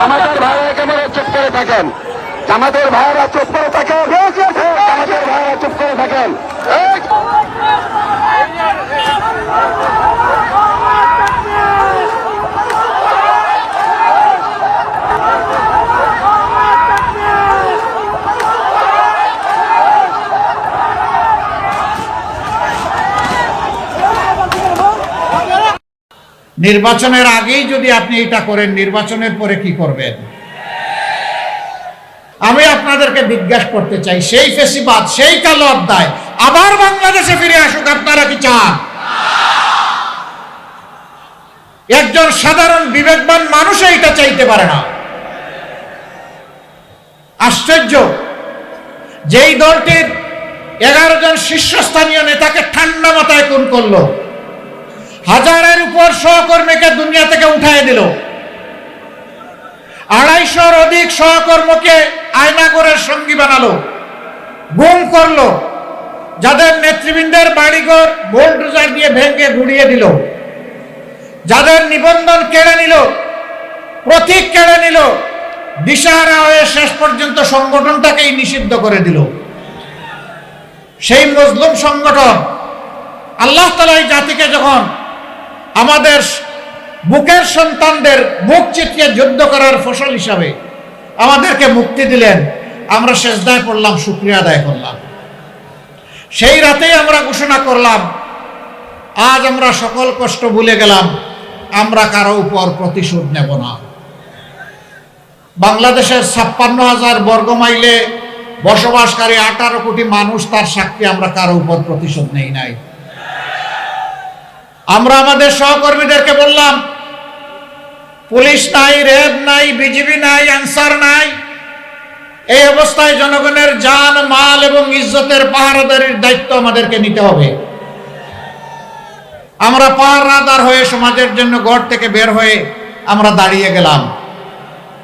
আমাদের ভাইরা কেমন চুপ করে থাকেন, আমাদের ভাইরা চুপ করে থাকেন, আমাদের ভাইরা চুপ করে থাকেন। নির্বাচনের আগেই যদি আপনি এটা করেন, নির্বাচনের পরে কি করবেন? আমি আপনাদেরকে জিজ্ঞাসা করতে চাই, সেই ফেসিবাদ, সেই কালো অধ্যায় আবার বাংলাদেশে ফিরে আসুক, আপনারা কি চান? একজন সাধারণ বিবেকবান মানুষ এইটা চাইতে পারে না। আশ্চর্য, যেই দলটির 11 জন শীর্ষস্থানীয় নেতাকে ঠান্ডা মাথায় খুন করলো, হাজারের উপর সহকর্মীকে দুনিয়া থেকে উঠায় দিল, 250-র অধিক সহকর্মীকে আয়নাগরের সঙ্গী বানালো, গুম করলো, যাদের নেতৃবৃন্দের বাড়িঘর বুলডোজার দিয়ে ভেঙে গুড়িয়ে দিল, যাদের নিবন্ধন কেড়ে নিল, প্রতীক কেড়ে নিল, দিশাহারা হয়ে শেষ পর্যন্ত সংগঠনটাকেই নিষিদ্ধ করে দিল। সেই মজলুম সংগঠন আল্লাহ তাআলা এই জাতিকে যখন আমাদের বুকের সন্তানদের বুক চিতিয়ে যুদ্ধ করার ফসল হিসাবে আমাদেরকে মুক্তি দিলেন, আমরা সেজদায় পড়লাম, শুকরিয়া আদায় করলাম। সেই রাতেই আমরা ঘোষণা করলাম, আজ আমরা সকল কষ্ট ভুলে গেলাম, আমরা কারো উপর প্রতিশোধ নেব না। বাংলাদেশের 56,000 বর্গমাইলে বসবাসকারী 18 কোটি মানুষ, তার সাক্ষী, আমরা কারো উপর প্রতিশোধ নেই নাই। আমরা আমাদের সহকর্মীদেরকে বললাম, পুলিশ নাই, র্যাব নাই, বিজিবি নাই, আনসার নাই, এই অবস্থায় জনগণের জান, মাল এবং ইজ্জতের পাহারাদারির দায়িত্ব আমাদেরকে নিতে হবে। আমরা পাহারাদার হয়ে সমাজের জন্য ঘর থেকে বের হয়ে আমরা দাঁড়িয়ে গেলাম।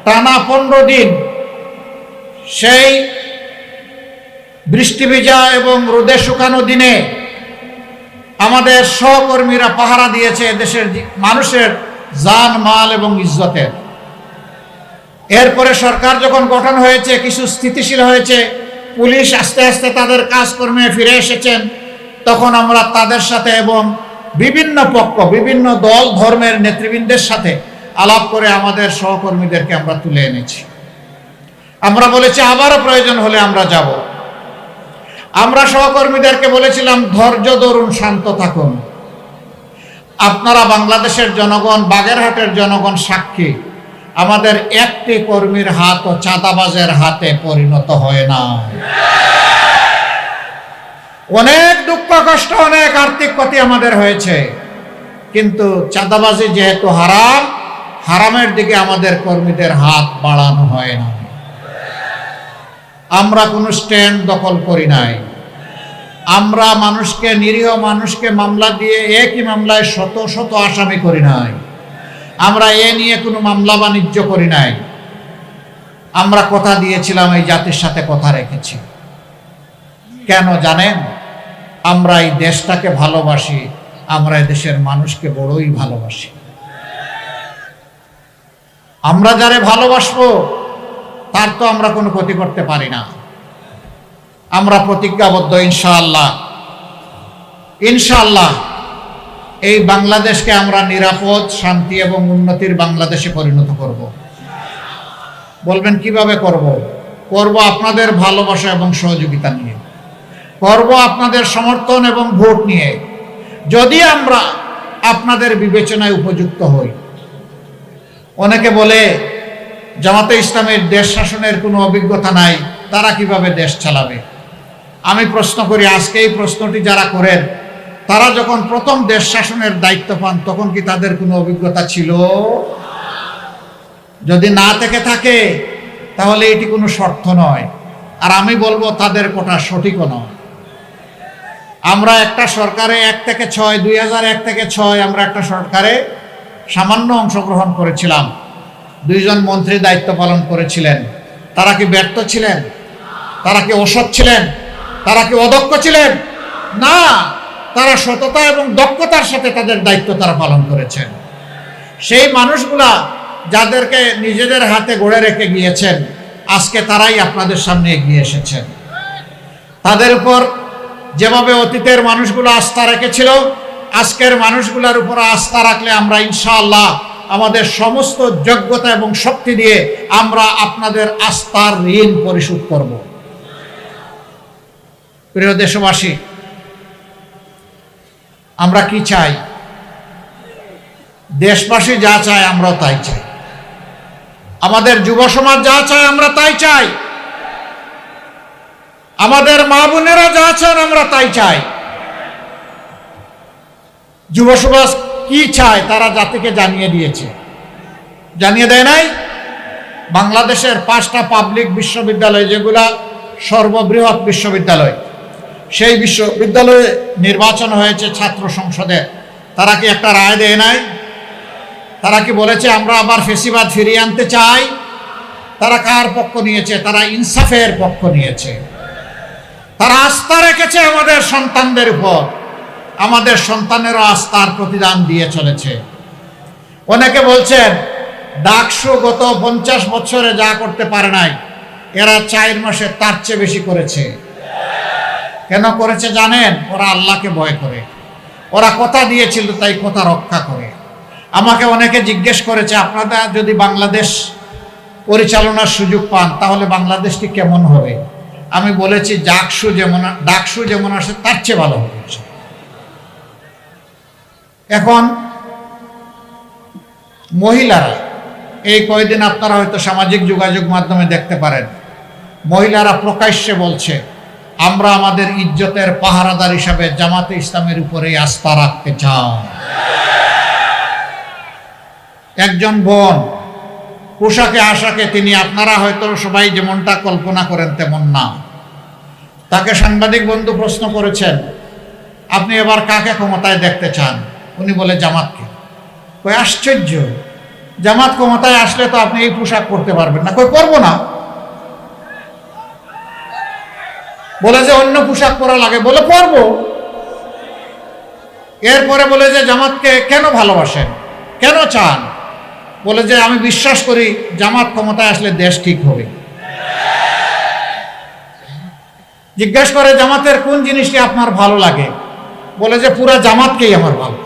টানা 15 দিন সেই বৃষ্টি ভিজা এবং রোদে শুকানো দিনে আমাদের সহকর্মীরা পাহারা দিয়েছে দেশের মানুষের জান, মাল এবং ইজ্জতের। এরপরে সরকার যখন গঠন হয়েছে, কিছু স্থিতিশীল হয়েছে, পুলিশ আস্তে আস্তে তাদের কাজকর্মে ফিরে এসেছেন, তখন আমরা তাদের সাথে এবং বিভিন্ন পক্ষ, বিভিন্ন দল, ধর্মের নেতৃবৃন্দের সাথে আলাপ করে আমাদের সহকর্মীদেরকে আমরা তুলে এনেছি। আমরা বলেছি আবারও প্রয়োজন হলে আমরা যাব। আমরা সহকর্মীদেরকে বলেছিলাম, ধৈর্য ধরুন, শান্ত থাকুন। আপনারা বাংলাদেশের জনগণ, বাগেরহাটের জনগণ সাক্ষী, আমাদের একটি কর্মীর হাত ও চাঁদাবাজের হাতে পরিণত হয় না। অনেক দুঃখ কষ্ট, অনেক আর্থিক ক্ষতি আমাদের হয়েছে, কিন্তু চাঁদাবাজি যেহেতু হারাম, হারামের দিকে আমাদের কর্মীদের হাত বাড়ানো হয় না। আমরা কোনো স্ট্যান্ড দখল করি নাই। আমরা মানুষকে, নিরীহ মানুষকে মামলা দিয়ে একই মামলায় শত শত আসামি করি নাই। আমরা এ নিয়ে কোনো মামলা বাণিজ্য করি নাই। আমরা কথা দিয়েছিলাম, এই জাতির সাথে কথা রেখেছি। কেন জানেন? আমরা এই দেশটাকে ভালোবাসি, আমরা এই দেশের মানুষকে বড়ই ভালোবাসি। আমরা যারে ভালোবাসবো তার তো আমরা কোনো ক্ষতি করতে পারি না। আমরা প্রতিজ্ঞাবদ্ধ, ইনশাআল্লাহ, ইনশাআল্লাহ এই বাংলাদেশকে আমরা নিরাপদ, শান্তি এবং উন্নতির বাংলাদেশে পরিণত করব। বলবেন কিভাবে করব? করব আপনাদের ভালোবাসা এবং সহযোগিতা নিয়ে, করব আপনাদের সমর্থন এবং ভোট নিয়ে। যদি আমরা আপনাদের বিবেচনায় উপযুক্ত হই। অনেকে বলে জামাতে ইসলামের দেশ শাসনের কোনো অভিজ্ঞতা নাই, তারা কিভাবে দেশ চালাবে? আমি প্রশ্ন করি, আজকে এই প্রশ্নটি যারা করেন, তারা যখন প্রথম দেশ শাসনের দায়িত্ব পান, তখন কি তাদের কোনো অভিজ্ঞতা ছিল? যদি না থেকে থাকে, তাহলে এটি কোনো শর্ত নয়। আর আমি বলবো তাদের কথা সঠিকও নয়। আমরা একটা সরকারে 1 থেকে 6, 2001 থেকে 6 আমরা একটা সরকারে সামান্য অংশগ্রহণ করেছিলাম। 2 জন মন্ত্রী দায়িত্ব পালন করেছিলেন। তারা কি ব্যর্থ ছিলেন? তারা কি অসৎ ছিলেন? তারা কি অদক্ষ ছিলেন? না, তারা সততা এবং দক্ষতার সাথে তাদের দায়িত্ব তারা পালন করেছেন। সেই মানুষগুলা যাদেরকে নিজেদের হাতে গড়ে রেখে গিয়েছেন, আজকে তারাই আপনাদের সামনে এগিয়ে এসেছেন। তাদের উপর যেভাবে অতীতের মানুষগুলো আস্থা রেখেছিল, আজকের মানুষগুলোর উপর আস্থা রাখলে আমরা ইনশাআল্লাহ আমাদের সমস্ত যোগ্যতা এবং শক্তি দিয়ে আমরা আপনাদের আস্থার ঋণ পরিশোধ করব। প্রিয় দেশবাসী, আমরা কি চাই? দেশবাসী যা চায় আমরাও তাই চাই, আমাদের যুব সমাজ যা চায় আমরা তাই চাই, আমাদের মা বোনেরা যা চান আমরা তাই চাই। যুব সমাজ কি চায় তারা জাতিকে জানিয়ে দিয়েছে, জানিয়ে দেয় নাই? বাংলাদেশের 5টা পাবলিক বিশ্ববিদ্যালয়, যেগুলা সর্ববৃহৎ বিশ্ববিদ্যালয়, সেই বিশ্ববিদ্যালয়ে নির্বাচন হয়েছে ছাত্র সংসদে, তারা কি একটা রায় দেয় নাই? তারা কি বলেছে আমরা আবার ফেসিবাদ ফিরিয়ে আনতে চাই? তারা কার পক্ষ নিয়েছে? তারা ইনসাফের পক্ষ নিয়েছে। তারা আস্থা রেখেছে আমাদের সন্তানদের উপর, আমাদের সন্তানেরও আস্থার প্রতিদান দিয়ে চলেছে। অনেকে বলছেন ডাকসু গত 50 বছরে যা করতে পারে নাই, এরা 4 মাসে তার চেয়ে বেশি করেছে। কেন করেছে জানেন? ওরা আল্লাহকে ভয় করে, ওরা কথা দিয়েছিল তাই কথা রক্ষা করে। আমাকে অনেকে জিজ্ঞেস করেছে আপনারা যদি বাংলাদেশ পরিচালনার সুযোগ পান তাহলে বাংলাদেশটি কেমন হবে? আমি বলেছি ডাকসু যেমন আসে তার চেয়ে ভালো হবে। এখন মহিলারা, এই কয়েকদিন আপনারা হয়তো সামাজিক যোগাযোগ মাধ্যমে দেখতে পারেন, মহিলারা প্রকাশ্যে বলছে আমরা আমাদের ইজ্জতের পাহারাদার হিসাবে জামাতে ইসলামের উপরে আস্থা রাখতে চাই। একজন বোন পোশাকে আশাকে, তিনি আপনারা হয়তো সবাই যেমনটা কল্পনা করেন তেমন না। তাকে সাংবাদিক বন্ধু প্রশ্ন করেছেন আপনি এবার কাকে ক্ষমতায় দেখতে চান? উনি বলে জামাতকে। কই আশ্চর্য, জামাত ক্ষমতায় আসলে তো আপনি এই পোশাক পরতে পারবেন না। কই পরবো না। বলে যে অন্য পোশাক পরা লাগে, বলে পরবো। এরপরে বলে যে জামাতকে কেন ভালোবাসেন, কেন চান? বলে যে আমি বিশ্বাস করি জামাত ক্ষমতায় আসলে দেশ ঠিক হবে। জিজ্ঞাসা করে জামাতের কোন জিনিসটি আপনার ভালো লাগে? বলে যে পুরা জামাতকেই আমার ভালো,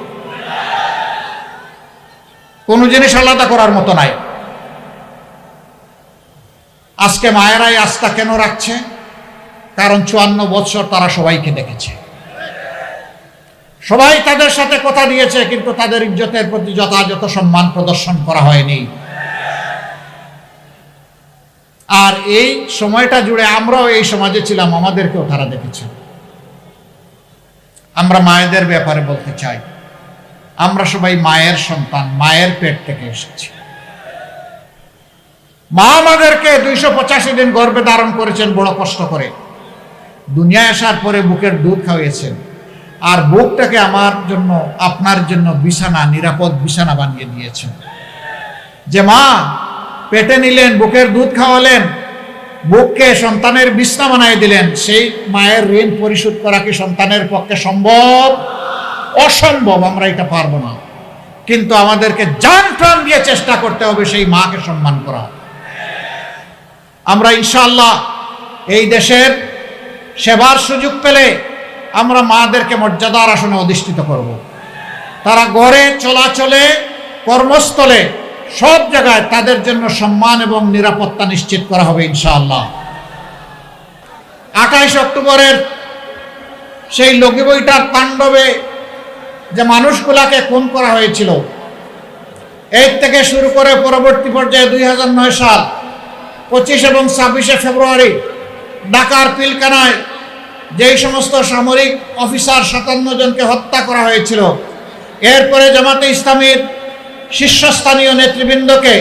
কোনো জিনিস আলাদা করার মতো নাই। আজকে মায়েরাই আস্থা কেন রাখছে? কারণ 54 বছর তারা সবাইকে দেখেছে, সবাই তাদের সাথে কথা দিয়েছে, কিন্তু তাদের ইজ্জতের প্রতি যথাযথ সম্মান প্রদর্শন করা হয়নি। আর এই সময়টা জুড়ে আমরাও এই সমাজে ছিলাম, আমাদেরকেও তারা দেখেছে। আমরা মায়েদের ব্যাপারে বলতে চাই, আমরা সবাই মায়ের সন্তান, মায়ের পেট থেকে এসেছি। মা আমাদেরকে 285 দিন গর্ভে ধারণ করেছেন বড় কষ্ট করে। দুনিয়ায় আসার পরে বুকের দুধ খাওয়িয়েছেন, আর বুকটাকে আমার জন্য, আপনার জন্য বিছানা, নিরাপদ বিছানা বানিয়ে দিয়েছেন। যে মা পেটে নিলেন, বুকের দুধ খাওয়ালেন, বুককে সন্তানের বিছানা বানিয়ে দিলেন, সেই মায়ের ঋণ পরিশোধ করা কি সন্তানের পক্ষে সম্ভব? অসম্ভব। আমরা এটা পারবো না, কিন্তু আমাদেরকে জান প্রাণ দিয়ে চেষ্টা করতে হবে সেই মাকে সম্মান করা। আমরা ইনশাআল্লাহ এই দেশের সেবার সুযোগ পেলে আমরা মাদেরকে মর্যাদার আসনে অধিষ্ঠিত করব। তারা ঘরে, চলাচলে, কর্মস্থলে, সব জায়গায় তাদের জন্য সম্মান এবং নিরাপত্তা নিশ্চিত করা হবে ইনশাআল্লাহ। 28 অক্টোবরের সেই লগি বইটার তাণ্ডবে যে মানুষগুলাকে খুন করা হয়েছিল, এর থেকে শুরু করে পরবর্তী পর্যায়ে 2009 সাল 25 এবং 26 ফেব্রুয়ারি ঢাকার পিলখানায় যেই সমস্ত সামরিক অফিসার 57 জনকে হত্যা করা হয়েছিল, এরপরে জামাতে ইসলামীর শীর্ষস্থানীয় নেতৃবৃন্দকে